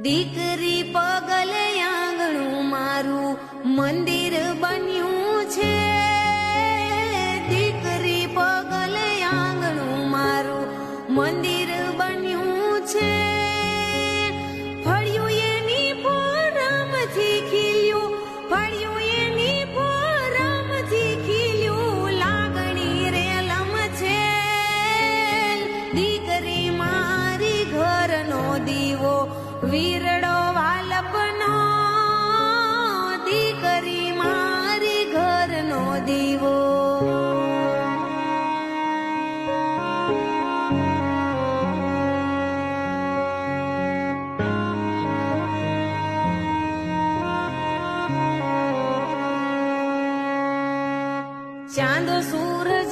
દીકરી પગલે આંગણું મારું મંદિર બન્યું છે. દીકરી પગલે આંગણું મારું મંદિર બન્યું છે. ફળ્યું એની ફોરમથી ખીલ્યું, ફળ્યું એની ફોરમથી ખીલ્યું, લાગણી રેલમ છે. દીકરી મારી ઘરનો દીવો, વીરડો વાલપનો. દીકરી મારી ઘરનો દીવો. ચાંદો સૂરજ